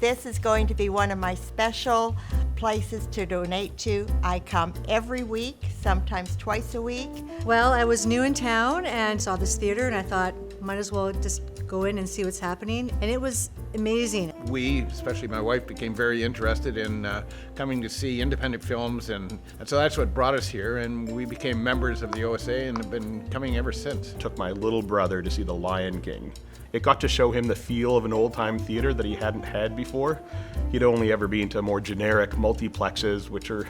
This is going to be one of my special places to donate to. I come every week, sometimes twice a week. Well, I was new in town and saw this theater, and I thought, might as well just go in and see what's happening. And it was amazing. We, especially my wife, became very interested in coming to see independent films, and so that's what brought us here, and we became members of the OSA and have been coming ever since. Took my little brother to see The Lion King. It got to show him the feel of an old-time theater that he hadn't had before. He'd only ever been to more generic multiplexes, which are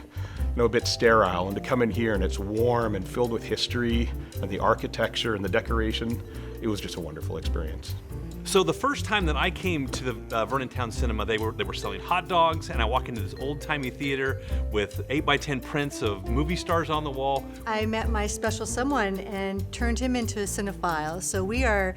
a bit sterile, and to come in here and it's warm and filled with history and the architecture and the decoration, it was just a wonderful experience. So the first time that I came to the Vernon Towne Cinema, they were selling hot dogs, and I walk into this old-timey theater with 8x10 prints of movie stars on the wall. I met my special someone and turned him into a cinephile, so we are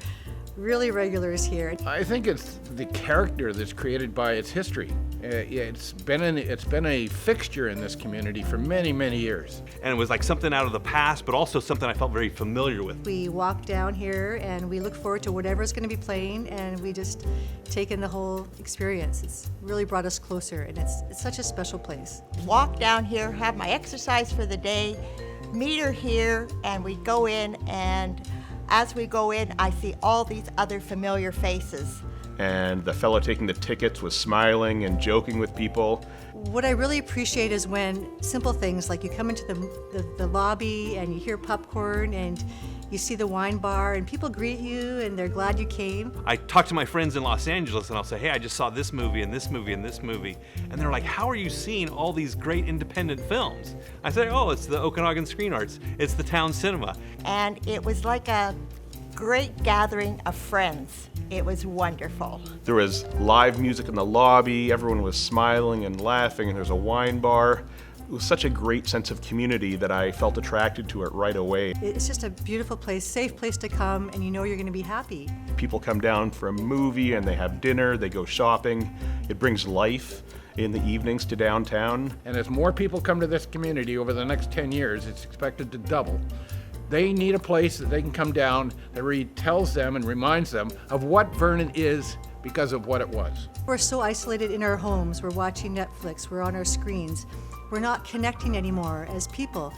really regulars here. I think it's the character that's created by its history. It's been a fixture in this community for many, many years. And it was like something out of the past, but also something I felt very familiar with. We walk down here and we look forward to whatever's going to be playing, and we just take in the whole experience. It's really brought us closer, and it's such a special place. Walk down here, have my exercise for the day, meet her here, and we go in, and as we go in, I see all these other familiar faces. And the fellow taking the tickets was smiling and joking with people. What I really appreciate is when simple things like you come into the lobby and you hear popcorn and you see the wine bar and people greet you and they're glad you came. I talk to my friends in Los Angeles and I'll say, hey, I just saw this movie and this movie and this movie. And they're like, how are you seeing all these great independent films? I say, oh, it's the Okanagan Screen Arts. It's the Towne Cinema. And it was like a great gathering of friends. It was wonderful. There was live music in the lobby, everyone was smiling and laughing, and there's a wine bar. It was such a great sense of community that I felt attracted to it right away. It's just a beautiful place, safe place to come, and you know you're going to be happy. People come down for a movie and they have dinner, they go shopping. It brings life in the evenings to downtown. And as more people come to this community over the next 10 years, it's expected to double. They need a place that they can come down that really tells them and reminds them of what Vernon is because of what it was. We're so isolated in our homes. We're watching Netflix, we're on our screens. We're not connecting anymore as people.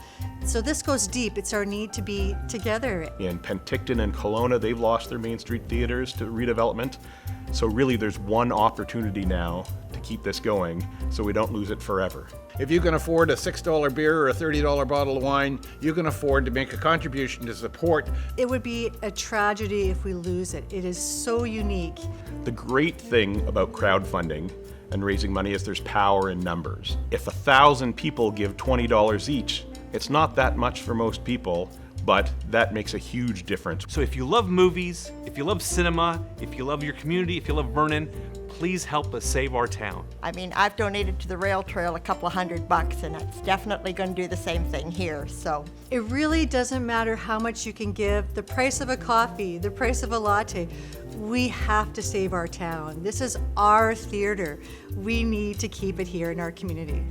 So this goes deep. It's our need to be together. In Penticton and Kelowna, they've lost their Main Street theaters to redevelopment. So really there's one opportunity now to keep this going so we don't lose it forever. If you can afford a $6 beer or a $30 bottle of wine, you can afford to make a contribution to support. It would be a tragedy if we lose it. It is so unique. The great thing about crowdfunding and raising money is there's power in numbers. If 1,000 people give $20 each, it's not that much for most people, but that makes a huge difference. So if you love movies, if you love cinema, if you love your community, if you love Vernon, please help us save our town. I mean, I've donated to the rail trail a couple of $100, and it's definitely going to do the same thing here, so. It really doesn't matter how much you can give, the price of a coffee, the price of a latte. We have to save our town. This is our theater. We need to keep it here in our community.